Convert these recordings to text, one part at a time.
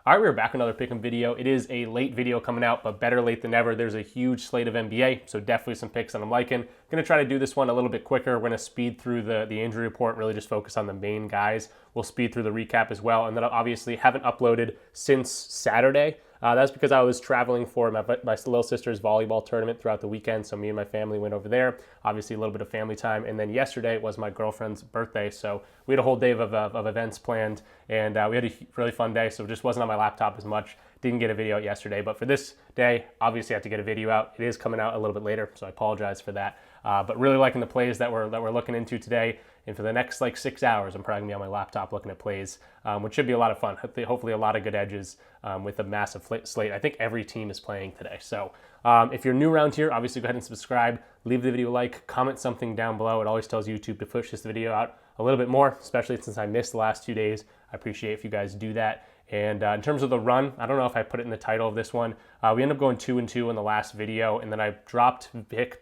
All right, we're back with another pick'em video. It is a late video coming out, but better late than never. There's a huge slate of NBA, so definitely some picks that I'm liking. Gonna try to do this one a little bit quicker. We're gonna speed through the injury report, really just focus on the main guys. We'll speed through the recap as well, and then I obviously haven't uploaded since Saturday. That's because I was traveling for my little sister's volleyball tournament throughout the weekend, so me and my family went over there. Obviously, a little bit of family time, and then yesterday was my girlfriend's birthday, so we had a whole day of events planned, and we had a really fun day, so it just wasn't on my laptop as much. Didn't get a video out yesterday, but for this day, obviously I have to get a video out. It is coming out a little bit later, so I apologize for that. But really liking the plays that we're looking into today. And for the next 6 hours, I'm probably gonna be on my laptop looking at plays, which should be a lot of fun. Hopefully a lot of good edges with a massive slate. I think every team is playing today. So if you're new around here, obviously go ahead and subscribe, leave the video a like, comment something down below. It always tells YouTube to push this video out a little bit more, especially since I missed the last 2 days. I appreciate if you guys do that. And in terms of the run, I don't know if I put it in the title of this one. We ended up going 2-2 in the last video, and then I dropped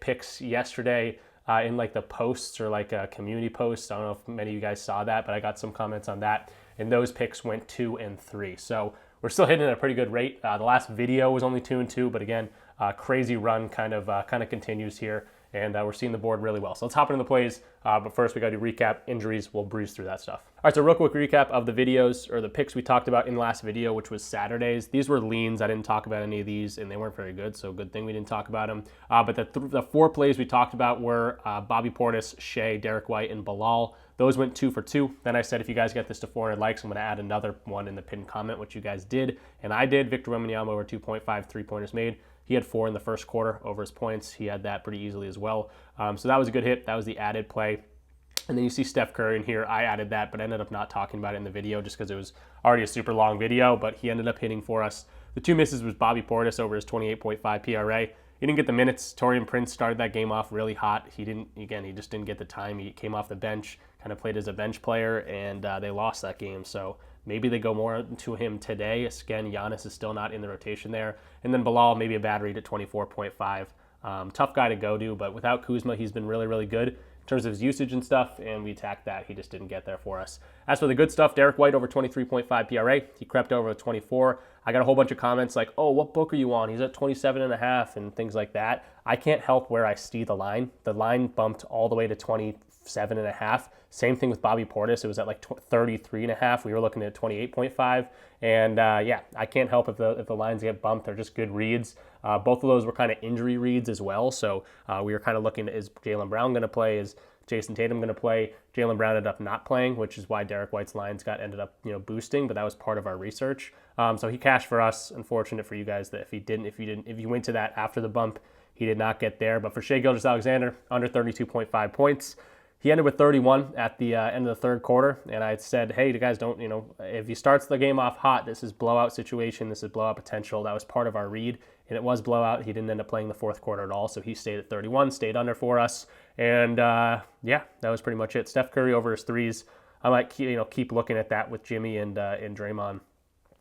picks yesterday in the posts or community posts. I don't know if many of you guys saw that, but I got some comments on that, and those picks went 2 and 3. So we're still hitting at a pretty good rate. The last video was only 2-2, but again, crazy run kind of continues here. And we're seeing the board really well. So let's hop into the plays. But first, we got to do recap, injuries. We'll breeze through that stuff. All right, so real quick recap of the videos or the picks we talked about in the last video, which was Saturdays. These were leans. I didn't talk about any of these, and they weren't very good, so good thing we didn't talk about them. But the 4 plays we talked about were Bobby Portis, Shea, Derek White, and Bilal. Those went 2 for 2. Then I said if you guys get this to 400 likes, I'm going to add another one in the pinned comment, which you guys did. And I did. Victor Wembanyama over 2.5 3-pointers made. He had 4 in the first quarter over his points. He had that pretty easily as well. So that was a good hit. That was the added play. And then you see Steph Curry in here. I added that, but I ended up not talking about it in the video just because it was already a super long video, but he ended up hitting for us. The 2 misses was Bobby Portis over his 28.5 PRA. He didn't get the minutes. Torian Prince started that game off really hot. He just didn't get the time. He came off the bench, kind of played as a bench player, and they lost that game. So maybe they go more to him today. Again, Giannis is still not in the rotation there. And then Bilal, maybe a bad read at 24.5. Tough guy to go to, but without Kuzma, he's been really, really good in terms of his usage and stuff, and we attacked that. He just didn't get there for us. As for the good stuff, Derek White over 23.5 PRA. He crept over 24. I got a whole bunch of comments like, oh, what book are you on? He's at 27.5 and things like that. I can't help where I see the line. The line bumped all the way to 27.5. Same thing with Bobby Portis. It was at 33.5. We were looking at 28.5. And yeah, I can't help if the lines get bumped. They're just good reads. Both of those were kind of injury reads as well. So we were kind of looking, is Jaylen Brown going to play? Is Jason Tatum going to play? Jaylen Brown ended up not playing, which is why Derek White's lines ended up boosting, but that was part of our research. So he cashed for us. Unfortunate for you guys that if you went to that after the bump, he did not get there. But for Shai Gilgeous-Alexander, under 32.5 points. He ended with 31 at the end of the third quarter, and I said, hey, you guys don't, if he starts the game off hot, this is blowout situation, this is blowout potential. That was part of our read, and it was blowout. He didn't end up playing the fourth quarter at all, so he stayed at 31, stayed under for us, and yeah, that was pretty much it. Steph Curry over his threes. I might keep looking at that with Jimmy and Draymond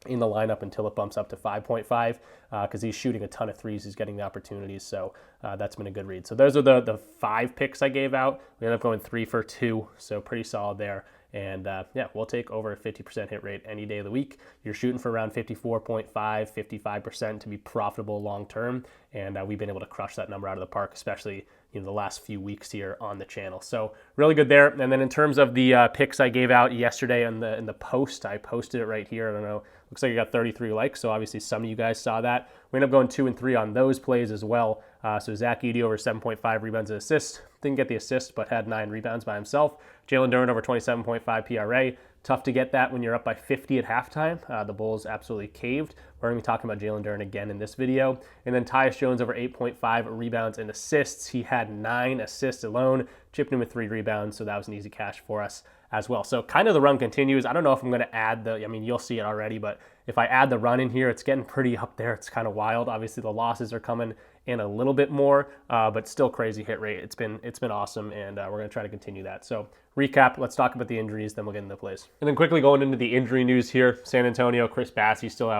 in the lineup until it bumps up to 5.5 because he's shooting a ton of threes. He's getting the opportunities, so that's been a good read. So those are the 5 picks I gave out. We ended up going 3 for 2, so pretty solid there. And yeah, we'll take over a 50% hit rate any day of the week. You're shooting for around 54.5, 55% to be profitable long term, and we've been able to crush that number out of the park, especially the last few weeks here on the channel. So really good there. And then in terms of the picks I gave out yesterday in the post, I posted it right here. I don't know. Looks like I got 33 likes, so obviously some of you guys saw that. We ended up going 2 and 3 on those plays as well. So Zach Edey over 7.5 rebounds and assists. Didn't get the assist, but had 9 rebounds by himself. Jalen Duren over 27.5 PRA. Tough to get that when you're up by 50 at halftime. The Bulls absolutely caved. We're going to be talking about Jalen Duren again in this video. And then Tyus Jones over 8.5 rebounds and assists. He had 9 assists alone, chipped in with 3 rebounds, so that was an easy cash for us as well. So kind of the run continues. I don't know if I'm going to add you'll see it already, but if I add the run in here, it's getting pretty up there. It's kind of wild. Obviously, the losses are coming in a little bit more, but still crazy hit rate. It's been awesome, and we're going to try to continue that. So recap, let's talk about the injuries, then we'll get into the plays. And then quickly going into the injury news here, San Antonio, Charles Bassey still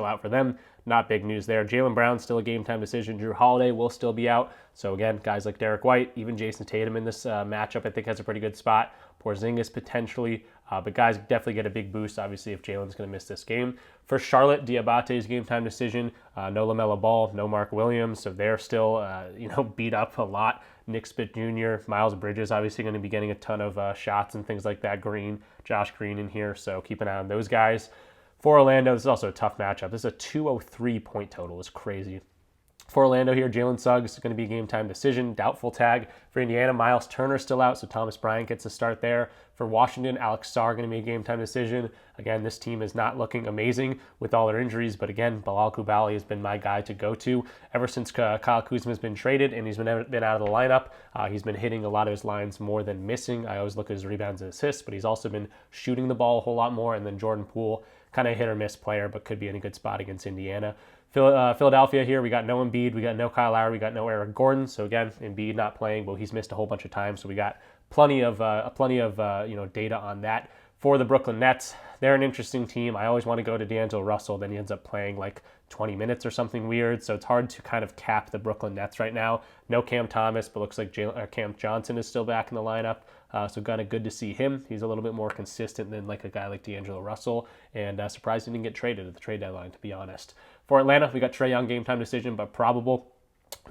out for them. Not big news there. Jaylen Brown still a game time decision. Drew Holiday will still be out. So again, guys like Derek White, even Jason Tatum in this matchup, I think has a pretty good spot. Porzingis potentially. But guys definitely get a big boost, obviously, if Jalen's going to miss this game. For Charlotte, Diabate's game time decision. No LaMelo Ball, no Mark Williams, so they're still beat up a lot. Nick Spitt Jr., Miles Bridges obviously going to be getting a ton of shots and things like that. Josh Green in here, so keep an eye on those guys. For Orlando, this is also a tough matchup. This is a 203 point total. It's crazy. For Orlando here, Jalen Suggs is going to be a game time decision. Doubtful tag. For Indiana, Miles Turner still out, so Thomas Bryant gets a start there. For Washington, Alex Sarr going to be a game time decision. Again, this team is not looking amazing with all their injuries, but again, Bilal Coulibaly has been my guy to go to ever since Kyle Kuzma has been traded and he's been out of the lineup. He's been hitting a lot of his lines more than missing. I always look at his rebounds and assists, but he's also been shooting the ball a whole lot more. And then Jordan Poole, kind of hit or miss player, but could be in a good spot against Indiana. Philadelphia here, we got no Embiid, we got no Kyle Lowry, we got no Eric Gordon. So again, Embiid not playing, but he's missed a whole bunch of time. So we got plenty of data on that. For the Brooklyn Nets, they're an interesting team. I always want to go to D'Angelo Russell, then he ends up playing like 20 minutes or something weird. So it's hard to kind of cap the Brooklyn Nets right now. No Cam Thomas, but looks like Cam Johnson is still back in the lineup. So kind of good to see him. He's a little bit more consistent than like a guy like D'Angelo Russell, and surprised he didn't get traded at the trade deadline, to be honest. For Atlanta, we got Trae Young game time decision, but probable.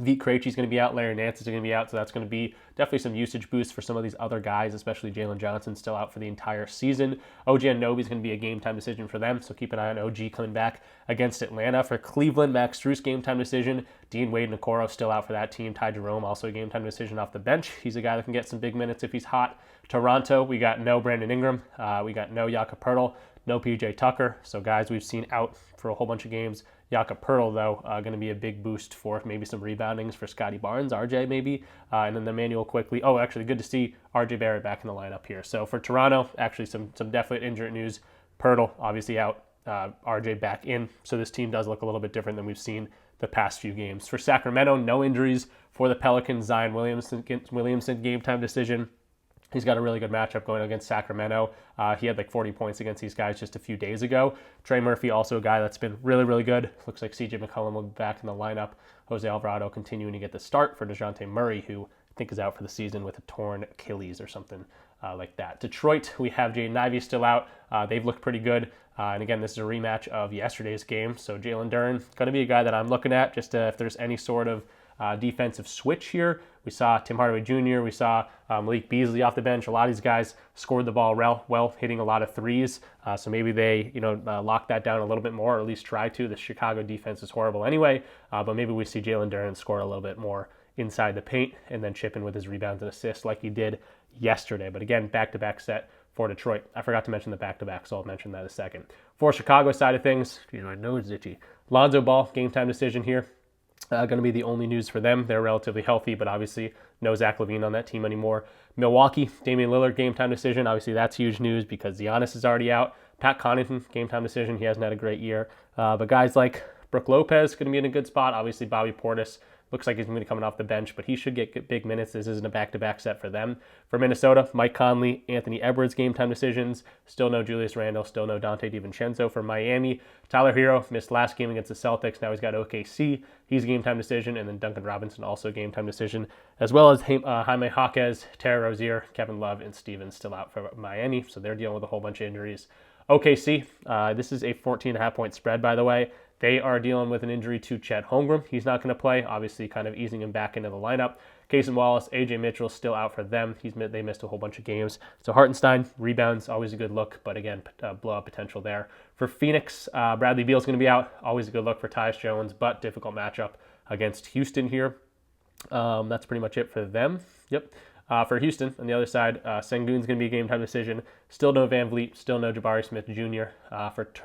Vit Krejci's going to be out. Larry Nance is going to be out, so that's going to be definitely some usage boost for some of these other guys, especially Jalen Johnson still out for the entire season. OG Anunoby is going to be a game time decision for them, so keep an eye on OG coming back against Atlanta. For Cleveland, Max Strus game time decision. Dean Wade and Okoro still out for that team. Ty Jerome also a game time decision off the bench. He's a guy that can get some big minutes if he's hot. Toronto, we got no Brandon Ingram. We got no Jakob Poeltl, no PJ Tucker. So guys we've seen out for a whole bunch of games. Jakob Poeltl, though, going to be a big boost for maybe some reboundings for Scotty Barnes, RJ maybe, and then Immanuel Quickley. Oh, actually, good to see RJ Barrett back in the lineup here. So for Toronto, actually some definite injury news. Poeltl, obviously out, RJ back in. So this team does look a little bit different than we've seen the past few games. For Sacramento, no injuries. For the Pelicans, Zion Williamson game time decision. He's got a really good matchup going against Sacramento. He had like 40 points against these guys just a few days ago. Trey Murphy, also a guy that's been really, really good. Looks like CJ McCollum will be back in the lineup. Jose Alvarado continuing to get the start for DeJounte Murray, who I think is out for the season with a torn Achilles or something like that. Detroit, we have Jaden Ivey still out. They've looked pretty good. And again, this is a rematch of yesterday's game. So Jalen Duren, going to be a guy that I'm looking at just if there's any sort of defensive switch here. We saw Tim Hardaway Jr., we saw Malik Beasley off the bench. A lot of these guys scored the ball well, hitting a lot of threes. So maybe they, lock that down a little bit more, or at least try to. The Chicago defense is horrible anyway, but maybe we see Jalen Duren score a little bit more inside the paint and then chip in with his rebounds and assists like he did yesterday. But again, back-to-back set for Detroit. I forgot to mention the back-to-back, so I'll mention that in a second. For Chicago side of things, my nose is itchy. Lonzo Ball, game time decision here. Going to be the only news for them. They're relatively healthy, but obviously no Zach LaVine on that team anymore. Milwaukee, Damian Lillard, game time decision. Obviously that's huge news because Giannis is already out. Pat Connaughton, game time decision. He hasn't had a great year. But guys like Brook Lopez going to be in a good spot. Obviously Bobby Portis looks like he's going to be coming off the bench, but he should get big minutes. This isn't a back-to-back set for them. For Minnesota, Mike Conley, Anthony Edwards, game time decisions. Still no Julius Randle, still no Dante DiVincenzo. For Miami, Tyler Hero missed last game against the Celtics. Now he's got OKC. He's a game time decision. And then Duncan Robinson, also a game time decision, as well as Jaime Jaquez, Terry Rozier, Kevin Love, and Stevens still out for Miami. So they're dealing with a whole bunch of injuries. OKC, this is a 14.5 point spread, by the way. They are dealing with an injury to Chet Holmgren. He's not going to play, obviously kind of easing him back into the lineup. Casey Wallace, AJ Mitchell still out for them. They missed a whole bunch of games. So Hartenstein, rebounds, always a good look, but again, blowout potential there. For Phoenix, Bradley Beal's going to be out. Always a good look for Tyus Jones, but difficult matchup against Houston here. That's pretty much it for them. Yep. For Houston, on the other side, Sengun's going to be a game time decision. Still no Van Vliet, still no Jabari Smith Jr.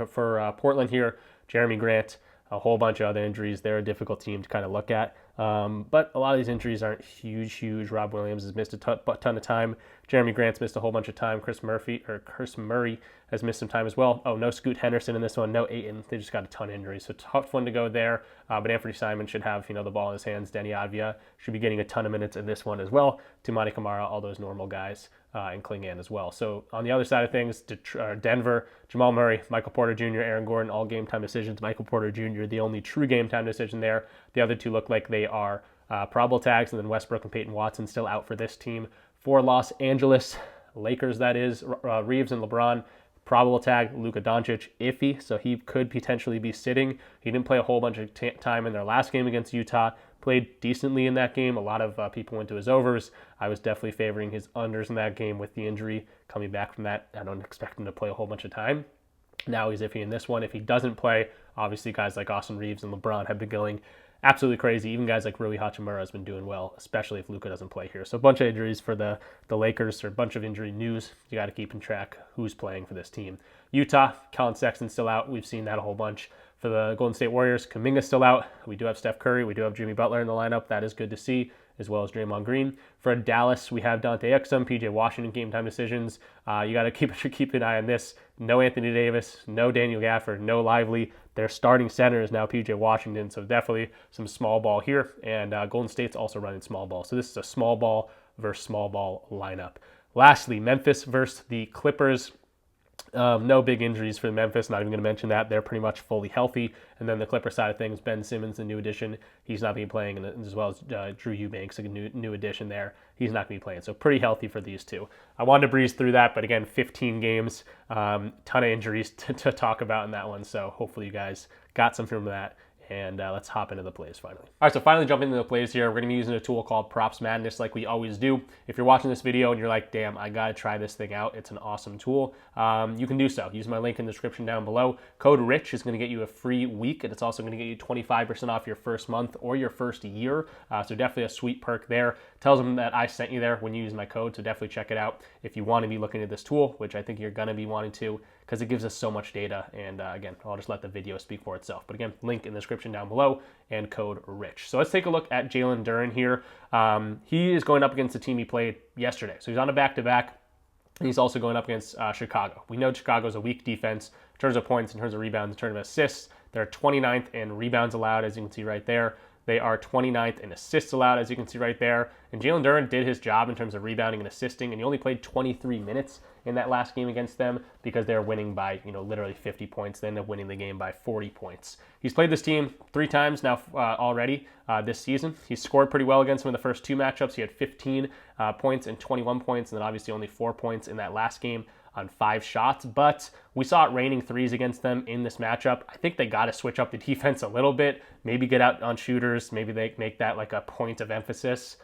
For Portland here, Jeremy Grant, a whole bunch of other injuries. They're a difficult team to kind of look at. But a lot of these injuries aren't huge. Rob Williams has missed a ton of time. Jeremy Grant's missed a whole bunch of time. Chris Murray has missed some time as well. Oh, no Scoot Henderson in this one. No Ayton. They just got a ton of injuries. So tough one to go there. But Anthony Simon should have the ball in his hands. Denny Avdia should be getting a ton of minutes in this one as well. Toumani Camara, all those normal guys. And Klingan as well. So on the other side of things, Denver, Jamal Murray, Michael Porter Jr., Aaron Gordon, all game time decisions. Michael Porter Jr., the only true game time decision there. The other two look like they are probable tags, and then Westbrook and Peyton Watson still out for this team. For Los Angeles, Lakers, that is. Reeves and LeBron. Probable tag, Luka Doncic, iffy, so he could potentially be sitting. He didn't play a whole bunch of time in their last game against Utah. Played decently in that game. A lot of people went to his overs. I was definitely favoring his unders in that game with the injury coming back from that. I don't expect him to play a whole bunch of time. Now he's iffy in this one. If he doesn't play, obviously guys like Austin Reeves and LeBron have been going absolutely crazy. Even guys like Rui Hachimura has been doing well, especially if Luka doesn't play here. So a bunch of injuries for the Lakers, or a bunch of injury news. You got to keep in track who's playing for this team. Utah, Colin Sexton's still out. We've seen that a whole bunch. For the Golden State Warriors, Kuminga's still out. We do have Steph Curry. We do have Jimmy Butler in the lineup. That is good to see, as well as Draymond Green. For Dallas, we have Dante Exum, PJ Washington, game time decisions. You got to keep an eye on this. No Anthony Davis, no Daniel Gafford, no Lively. Their starting center is now PJ Washington, so definitely some small ball here. And Golden State's also running small ball. So this is a small ball versus small ball lineup. Lastly, Memphis versus the Clippers. No big injuries for Memphis. Not even going to mention that. They're pretty much fully healthy. And then the Clipper side of things, Ben Simmons, a new addition. He's not going to be playing, and as well as Drew Eubanks, a new addition there. He's not going to be playing. So pretty healthy for these two. I wanted to breeze through that, but again, 15 games, ton of injuries to talk about in that one. So hopefully you guys got some from that. And let's hop into the plays finally. All right, so finally jumping into the plays here. We're going to be using a tool called Props Madness like we always do. If you're watching this video and you're like, damn, I got to try this thing out. It's an awesome tool. You can do so. Use my link in the description down below. Code RICH is going to get you a free week, and it's also going to get you 25% off your first month or your first year. So definitely a sweet perk there. Tells them that I sent you there when you use my code, so definitely check it out if you want to be looking at this tool, which I think you're going to be wanting to, because it gives us so much data. And again, I'll just let the video speak for itself. But again, link in the description down below and code RICH. So let's take a look at Jalen Duren here. He is going up against the team he played yesterday. So he's on a back-to-back. He's also going up against Chicago. We know Chicago's a weak defense in terms of points, in terms of rebounds, in terms of assists. They're 29th in rebounds allowed, as you can see right there. They are 29th in assists allowed, as you can see right there. And Jalen Duren did his job in terms of rebounding and assisting, and he only played 23 minutes in that last game against them because they're winning by, literally 50 points. They end up winning the game by 40 points. He's played this team 3 times now already this season. He's scored pretty well against them in the first 2 matchups. He had 15 points and 21 points, and then obviously only 4 points in that last game on 5 shots, but we saw it raining threes against them in this matchup. I think they got to switch up the defense a little bit, maybe get out on shooters, maybe they make that like a point of emphasis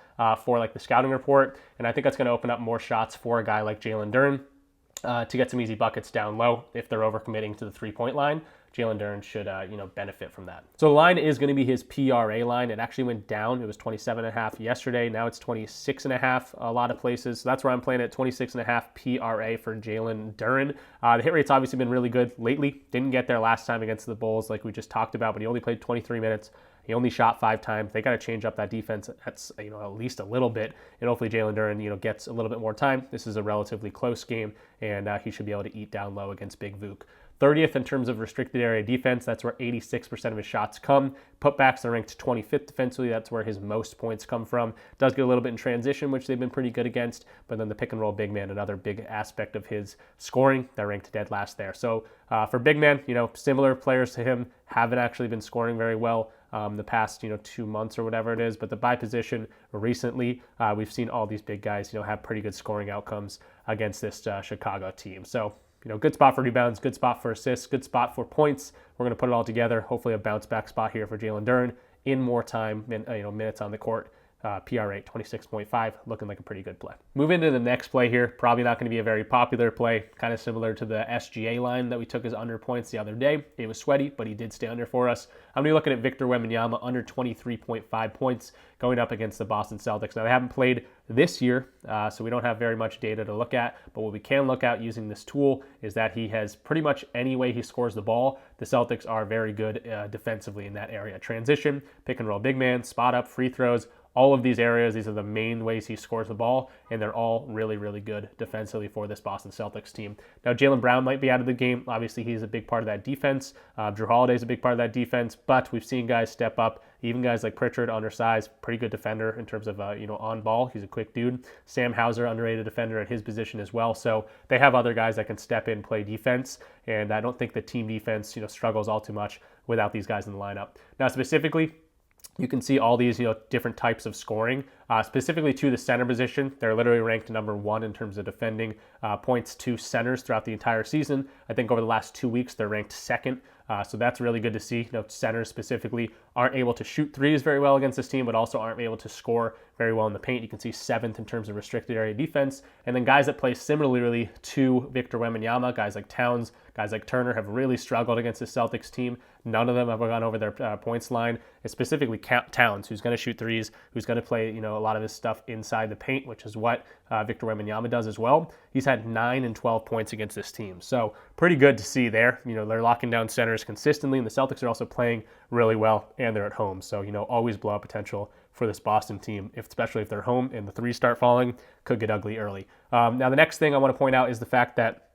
for like the scouting report, and I think that's going to open up more shots for a guy like Jalen Duren to get some easy buckets down low if they're overcommitting to the 3-point line. Jalen Duren should, benefit from that. So the line is going to be his PRA line. It actually went down. It was 27.5 yesterday. Now it's 26.5 a lot of places. So that's where I'm playing at 26.5 PRA for Jalen Duren. The hit rate's obviously been really good lately. Didn't get there last time against the Bulls like we just talked about, but he only played 23 minutes. He only shot 5 times. They got to change up that defense at least a little bit, and hopefully Jalen Duren gets a little bit more time. This is a relatively close game, and he should be able to eat down low against Big Vuk. 30th in terms of restricted area defense. That's where 86% of his shots come. Putbacks are ranked 25th defensively. That's where his most points come from. Does get a little bit in transition, which they've been pretty good against. But then the pick and roll big man, another big aspect of his scoring. They're ranked dead last there. So for big man, similar players to him haven't actually been scoring very well the past 2 months or whatever it is. But the by position recently, we've seen all these big guys have pretty good scoring outcomes against this Chicago team. So good spot for rebounds, good spot for assists, good spot for points. We're going to put it all together. Hopefully a bounce back spot here for Jalen Duren in more time, minutes on the court. PR8, 26.5, looking like a pretty good play. Move into the next play here. Probably not going to be a very popular play, kind of similar to the SGA line that we took as under points the other day. It was sweaty, but he did stay under for us. I'm going to be looking at Victor Wembanyama under 23.5 points going up against the Boston Celtics. Now, they haven't played this year, so we don't have very much data to look at, but what we can look at using this tool is that he has pretty much any way he scores the ball, the Celtics are very good defensively in that area. Transition, pick and roll big man, spot up, free throws, all of these areas, these are the main ways he scores the ball, and they're all really, really good defensively for this Boston Celtics team. Now, Jaylen Brown might be out of the game. Obviously, he's a big part of that defense. Drew Holiday's a big part of that defense, but we've seen guys step up, even guys like Pritchard, undersized, pretty good defender in terms of, on ball. He's a quick dude. Sam Hauser, underrated defender at his position as well. So they have other guys that can step in, play defense, and I don't think the team defense, struggles all too much without these guys in the lineup. Now, specifically, you can see all these, different types of scoring specifically to the center position. They're literally ranked number 1 in terms of defending points to centers throughout the entire season. I think over the last 2 weeks, they're ranked 2nd. So that's really good to see. Centers specifically aren't able to shoot threes very well against this team, but also aren't able to score very well in the paint. You can see 7th in terms of restricted area defense. And then guys that play similarly to Victor Wembanyama, guys like Towns, guys like Turner, have really struggled against the Celtics team. None of them have gone over their points line. It's specifically Towns, who's going to shoot threes, who's going to play a lot of his stuff inside the paint, which is what Victor Wembanyama does as well. He's had 9 and 12 points against this team. So pretty good to see there. They're locking down centers consistently, and the Celtics are also playing really well, and they're at home. So, always blowout potential for this Boston team, especially if they're home and the threes start falling, could get ugly early. Now, the next thing I want to point out is the fact that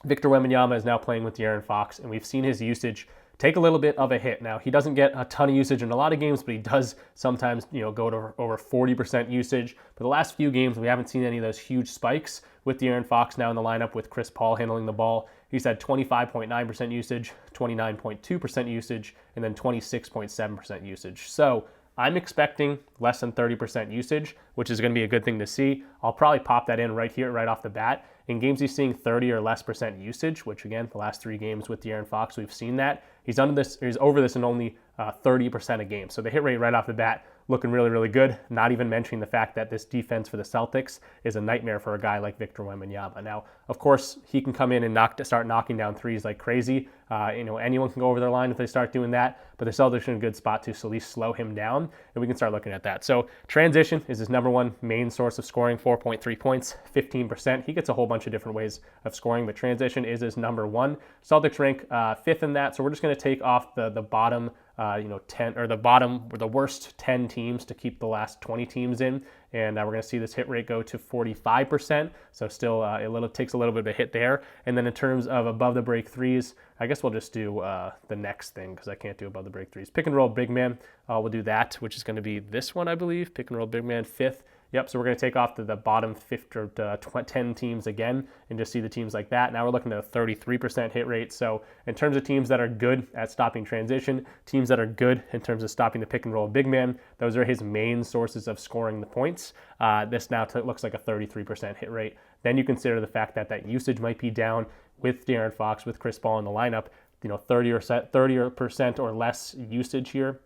Victor Wembanyama is now playing with De'Aaron Fox, and we've seen his usage take a little bit of a hit. Now, he doesn't get a ton of usage in a lot of games, but he does sometimes, go to over 40% usage. For the last few games, we haven't seen any of those huge spikes with De'Aaron Fox now in the lineup with Chris Paul handling the ball. He's had 25.9% usage, 29.2% usage, and then 26.7% usage. So I'm expecting less than 30% usage, which is going to be a good thing to see. I'll probably pop that in right here, right off the bat. In games he's seeing 30 or less percent usage, which again, the last 3 games with De'Aaron Fox, we've seen that. He's over this in only 30% of games. So the hit rate right off the bat, looking really, really good. Not even mentioning the fact that this defense for the Celtics is a nightmare for a guy like Victor Wembanyama. Now, of course, he can come in and start knocking down threes like crazy. Anyone can go over their line if they start doing that, but the Celtics are in a good spot to at least slow him down, and we can start looking at that. So transition is his number 1 main source of scoring, 4.3 points, 15%. He gets a whole bunch of different ways of scoring, but transition is his number 1. Celtics rank 5th in that, so we're just going to take off the bottom 10 or the worst 10 teams to keep the last 20 teams in, and we're going to see this hit rate go to 45%. So still takes a little bit of a hit there. And then in terms of above the break threes, I guess we'll just do the next thing because I can't do above the break threes. Pick and roll big man, we'll do that, which is going to be this one, I believe. Pick and roll big man 5th. Yep, so we're going to take off the bottom 10 teams again and just see the teams like that. Now we're looking at a 33% hit rate. So in terms of teams that are good at stopping transition, teams that are good in terms of stopping the pick and roll big man, those are his main sources of scoring the points. This now looks like a 33% hit rate. Then you consider the fact that usage might be down with De'Aaron Fox, with Chris Paul in the lineup, 30% or less usage here.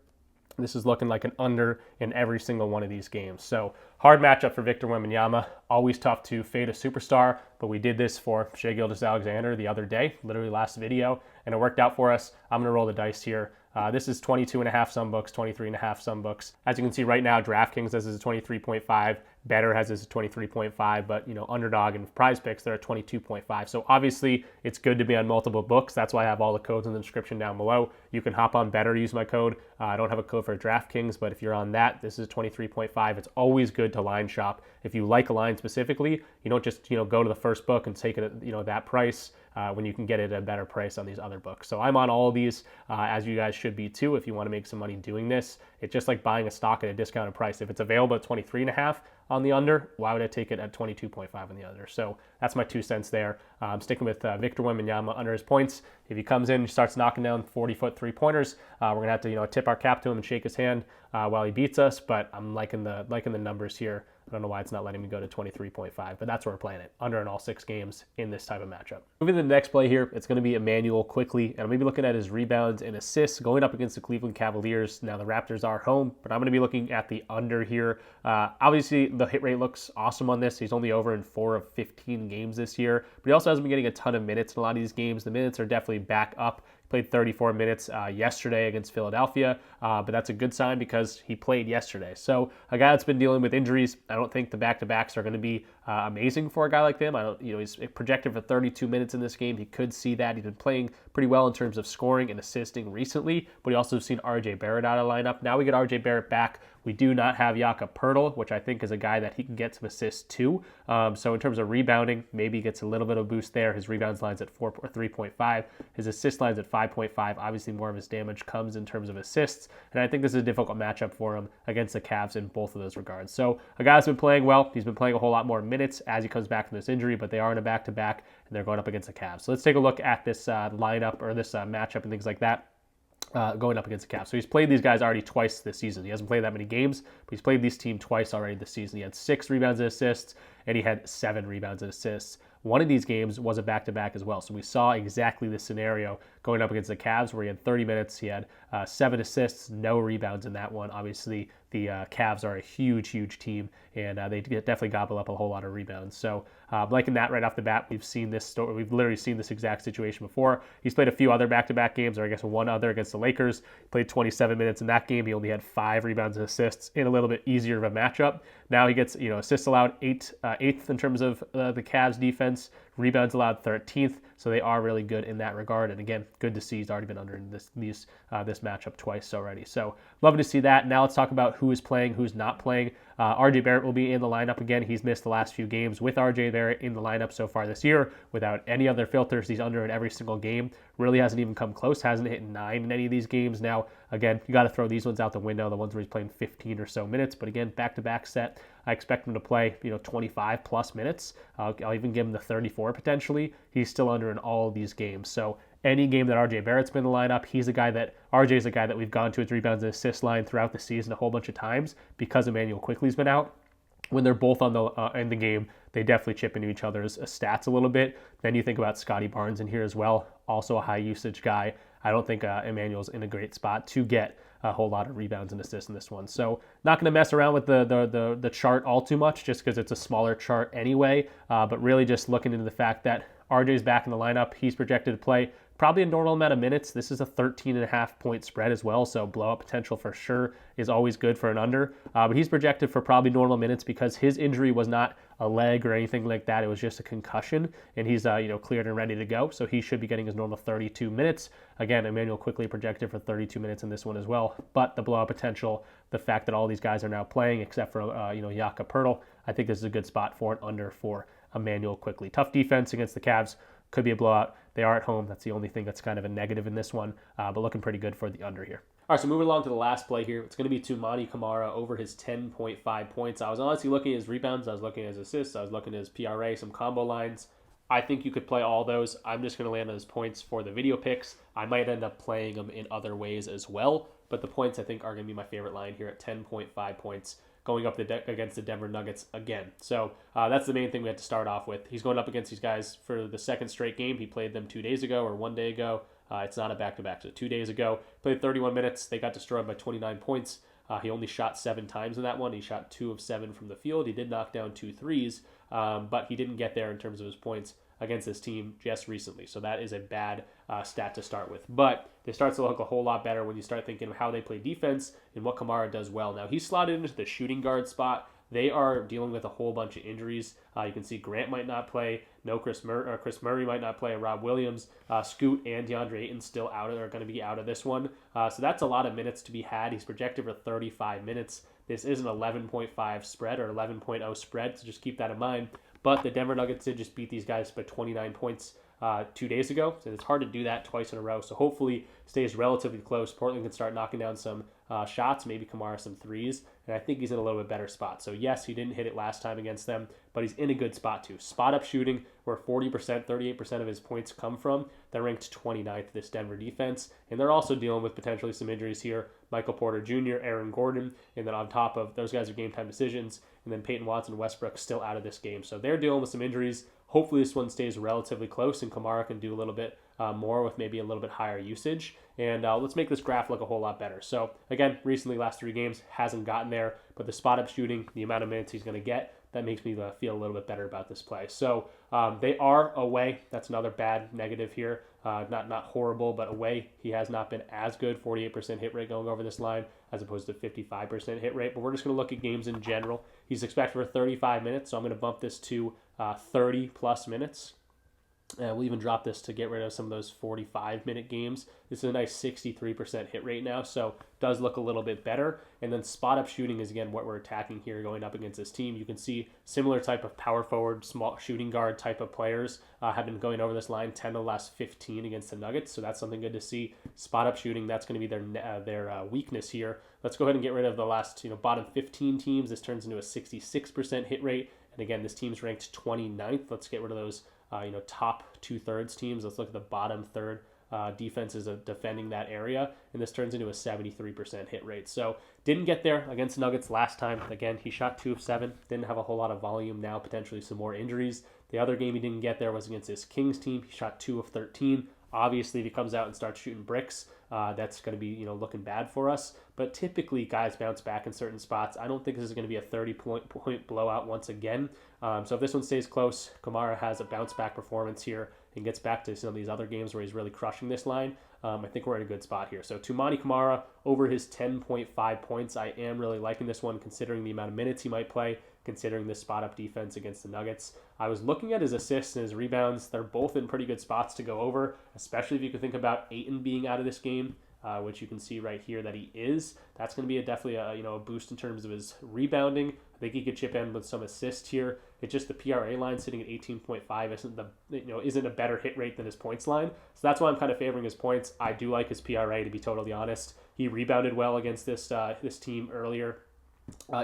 This is looking like an under in every single one of these games. So hard matchup for Victor Wembanyama. Always tough to fade a superstar, but we did this for Shai Gilgeous-Alexander the other day, literally last video, and it worked out for us. I'm going to roll the dice here. This is 22.5 some books, 23.5 some books. As you can see right now, DraftKings has this at 23.5. Betr has this at 23.5, but Underdog and PrizePicks, they're at 22.5. So obviously it's good to be on multiple books. That's why I have all the codes in the description down below. You can hop on Betr, use my code. I don't have a code for DraftKings, but if you're on that, this is 23.5. It's always good to line shop. If you like a line specifically, you don't just go to the first book and take it at that price. When you can get it at a better price on these other books. So I'm on all of these, as you guys should be too, if you want to make some money doing this. It's just like buying a stock at a discounted price. If it's available at 23.5 on the under, why would I take it at 22.5 on the under? So that's my 2 cents there. I'm sticking with Victor Wembanyama under his points. If he comes in and starts knocking down 40-foot three-pointers, we're gonna have to tip our cap to him and shake his hand while he beats us. But I'm liking the numbers here. I don't know why it's not letting me go to 23.5, but that's where we're playing it, under in all 6 games in this type of matchup. Moving to the next play here, it's going to be Immanuel Quickley, and I'm going to be looking at his rebounds and assists going up against the Cleveland Cavaliers. Now, the Raptors are home, but I'm going to be looking at the under here. Obviously, the hit rate looks awesome on this. He's only over in 4 of 15 games this year, but he also hasn't been getting a ton of minutes in a lot of these games. The minutes are definitely back up. Played 34 minutes yesterday against Philadelphia, but that's a good sign because he played yesterday. So a guy that's been dealing with injuries, I don't think the back-to-backs are going to be amazing for a guy like them. He's projected for 32 minutes in this game. He could see that. He's been playing pretty well in terms of scoring and assisting recently, but he also seen RJ Barrett out of lineup. Now we get RJ Barrett back. We do not have Jakob Poeltl, which I think is a guy that he can get some assists too. So in terms of rebounding, maybe he gets a little bit of a boost there. His rebounds line's at 3.5. His assist line's at 5.5. Obviously, more of his damage comes in terms of assists, and I think this is a difficult matchup for him against the Cavs in both of those regards. So a guy that's been playing well. He's been playing a whole lot more minutes as he comes back from this injury, but they are in a back-to-back, and they're going up against the Cavs. So let's take a look at this lineup or this matchup and things like that. going up against the Cavs. So he's played these guys already twice this season. He hasn't played that many games, but he's played this team twice already this season. He had 6 rebounds and assists, and he had 7 rebounds and assists. One of these games was a back-to-back as well. So we saw exactly this scenario going up against the Cavs where he had 30 minutes. He had 7 assists, no rebounds in that one. Obviously, the Cavs are a huge, huge team, and they definitely gobble up a whole lot of rebounds. So liking that right off the bat. We've seen this story. We've literally seen this exact situation before. He's played a few other back-to-back games, or I guess one other against the Lakers. He played 27 minutes in that game. He only had 5 rebounds and assists in a little bit easier of a matchup. Now he gets, assists allowed 8th in terms of the Cavs defense. Rebounds allowed 13th, so they are really good in that regard. And again, good to see he's already been under in this matchup twice already. So love to see that. Now let's talk about who is playing, who's not playing. RJ Barrett will be in the lineup again. He's missed the last few games. With RJ Barrett in the lineup so far this year, without any other filters, he's under in every single game. Really hasn't even come close. Hasn't hit 9 in any of these games. Now, again, you got to throw these ones out the window, the ones where he's playing 15 or so minutes. But again, back-to-back set. I expect him to play, 25 plus minutes. I'll even give him the 34 potentially. He's still under in all of these games. So any game that RJ Barrett's been in the lineup, RJ's a guy that we've gone to his rebounds and assist line throughout the season a whole bunch of times because Immanuel Quickley's been out. When they're both on the in the game, they definitely chip into each other's stats a little bit. Then you think about Scotty Barnes in here as well, also a high usage guy. I don't think Immanuel's in a great spot to get a whole lot of rebounds and assists in this one. So not going to mess around with the chart all too much just because it's a smaller chart anyway, but really just looking into the fact that RJ's back in the lineup. He's projected to play probably a normal amount of minutes. This is a 13.5 point spread as well, so blowout potential for sure is always good for an under. But he's projected for probably normal minutes because his injury was not a leg or anything like that. It was just a concussion, and he's cleared and ready to go. So he should be getting his normal 32 minutes. Again, Immanuel Quickley projected for 32 minutes in this one as well. But the blowout potential, the fact that all these guys are now playing except for Jakob Poeltl, I think this is a good spot for an under for Immanuel Quickley. Tough defense against the Cavs. Could be a blowout. They are at home. That's the only thing that's kind of a negative in this one, but looking pretty good for the under here. All right, so moving along to the last play here. It's going to be Toumani Camara over his 10.5 points. I was honestly looking at his rebounds. I was looking at his assists. I was looking at his PRA, some combo lines. I think you could play all those. I'm just going to land on his points for the video picks. I might end up playing them in other ways as well, but the points I think are going to be my favorite line here at 10.5 points. Going up against the Denver Nuggets again. So that's the main thing we have to start off with. He's going up against these guys for the second straight game. He played them 2 days ago or 1 day ago. It's not a back-to-back, so 2 days ago. Played 31 minutes. They got destroyed by 29 points. He only shot 7 times in that one. He shot 2 of 7 from the field. He did knock down 2 threes, but he didn't get there in terms of his points against this team just recently. So that is a bad stat to start with. But it starts to look a whole lot better when you start thinking of how they play defense and what Camara does well. Now, he's slotted into the shooting guard spot. They are dealing with a whole bunch of injuries. You can see Grant might not play. No, Chris Murray might not play. Rob Williams, Scoot, and DeAndre Ayton still out. Are going to be out of this one. So that's a lot of minutes to be had. He's projected for 35 minutes. This is an 11.5 spread or 11.0 spread, so just keep that in mind. But the Denver Nuggets did just beat these guys by 29 points 2 days ago. So it's hard to do that twice in a row. So hopefully stays relatively close. Portland can start knocking down some shots, maybe Camara some threes. And I think he's in a little bit better spot. So yes, he didn't hit it last time against them, but he's in a good spot too. Spot up shooting, where 40%, 38% of his points come from. They're ranked 29th, this Denver defense. And they're also dealing with potentially some injuries here. Michael Porter Jr., Aaron Gordon, and then on top of those guys are game time decisions. And then Peyton Watson, Westbrook still out of this game. So they're dealing with some injuries. Hopefully this one stays relatively close and Camara can do a little bit more with maybe a little bit higher usage. And let's make this graph look a whole lot better. So again, recently last 3 games hasn't gotten there, but the spot up shooting, the amount of minutes he's going to get, that makes me feel a little bit better about this play. So they are away. That's another bad negative here. Not horrible, but away. He has not been as good. 48% hit rate going over this line as opposed to 55% hit rate. But we're just going to look at games in general. He's expected for 35 minutes, so I'm going to bump this to 30 plus minutes. We'll even drop this to get rid of some of those 45-minute games. This is a nice 63% hit rate now, so does look a little bit better. And then spot-up shooting is, again, what we're attacking here going up against this team. You can see similar type of power forward, small shooting guard type of players have been going over this line 10 of the last 15 against the Nuggets, so that's something good to see. Spot-up shooting, that's going to be their weakness here. Let's go ahead and get rid of the last bottom 15 teams. This turns into a 66% hit rate. And again, this team's ranked 29th. Let's get rid of those top 2/3 teams. Let's look at the bottom third defenses are defending that area, and this turns into a 73% hit rate. So didn't get there against Nuggets last time. Again, he shot 2 of 7, didn't have a whole lot of volume, now potentially some more injuries. The other game he didn't get there was against this Kings team. He shot 2 of 13. Obviously, if he comes out and starts shooting bricks, that's going to be looking bad for us. But typically, guys bounce back in certain spots. I don't think this is going to be a 30-point blowout once again. So if this one stays close, Camara has a bounce back performance here and gets back to some of these other games where he's really crushing this line. I think we're in a good spot here. So Toumani Camara over his 10.5 points. I am really liking this one considering the amount of minutes he might play, considering this spot-up defense against the Nuggets. I was looking at his assists and his rebounds. They're both in pretty good spots to go over, especially if you could think about Ayton being out of this game, which you can see right here that he is. That's going to be definitely a boost in terms of his rebounding. I think he could chip in with some assists here. It's just the PRA line sitting at 18.5 isn't a better hit rate than his points line. So that's why I'm kind of favoring his points. I do like his PRA, to be totally honest. He rebounded well against this team earlier.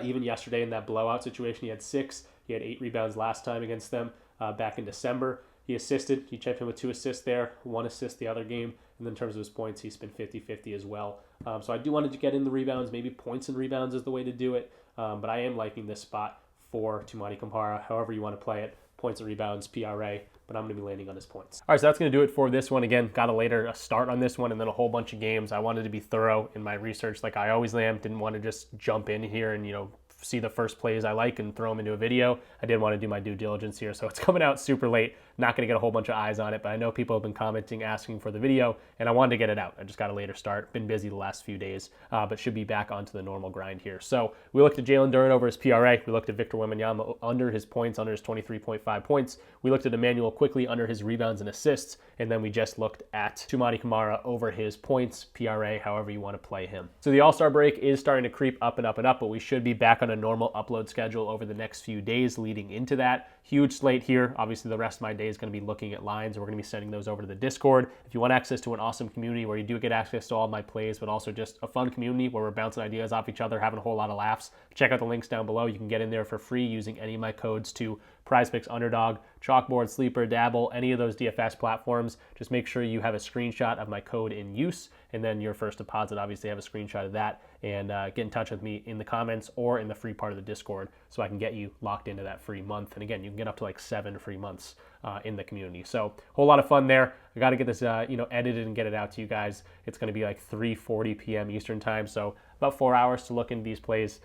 Even yesterday in that blowout situation, he had 6. He had 8 rebounds last time against them back in December. He assisted. He chipped in with 2 assists there, 1 assist the other game. And then in terms of his points, he's been 50-50 as well. So I do want to get in the rebounds. Maybe points and rebounds is the way to do it. But I am liking this spot for Toumani Camara, however you want to play it. Points and rebounds, PRA. But I'm going to be landing on his points. All right, so that's going to do it for this one. Again, got a start on this one and then a whole bunch of games. I wanted to be thorough in my research like I always am. Didn't want to just jump in here and, see the first plays I like and throw them into a video. I did want to do my due diligence here, so it's coming out super late. Not going to get a whole bunch of eyes on it, but I know people have been commenting, asking for the video, and I wanted to get it out. I just got a later start. Been busy the last few days, but should be back onto the normal grind here. So we looked at Jalen Duren over his PRA. We looked at Victor Wembanyama under his points, under his 23.5 points. We looked at Immanuel Quickley under his rebounds and assists, and then we just looked at Toumani Camara over his points, PRA, however you want to play him. So the All-Star break is starting to creep up and up and up, but we should be back on a normal upload schedule over the next few days leading into that. Huge slate here. Obviously, the rest of my day is going to be looking at lines. We're going to be sending those over to the Discord. If you want access to an awesome community where you do get access to all my plays, but also just a fun community where we're bouncing ideas off each other, having a whole lot of laughs, check out the links down below. You can get in there for free using any of my codes to PrizePicks, Underdog, Chalkboard, Sleeper, Dabble, any of those DFS platforms. Just make sure you have a screenshot of my code in use, and then your first deposit, obviously have a screenshot of that, and get in touch with me in the comments or in the free part of the Discord so I can get you locked into that free month. And again, you can get up to like 7 free months in the community. So whole lot of fun there. I got to get this edited and get it out to you guys. It's going to be like 3:40 p.m. Eastern time, so about 4 hours to look into these plays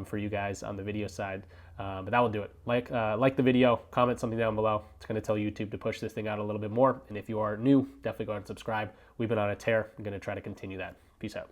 for you guys on the video side. But that will do it. Like the video, comment something down below. It's going to tell YouTube to push this thing out a little bit more. And if you are new, definitely go ahead and subscribe. We've been on a tear. I'm going to try to continue that. Peace out.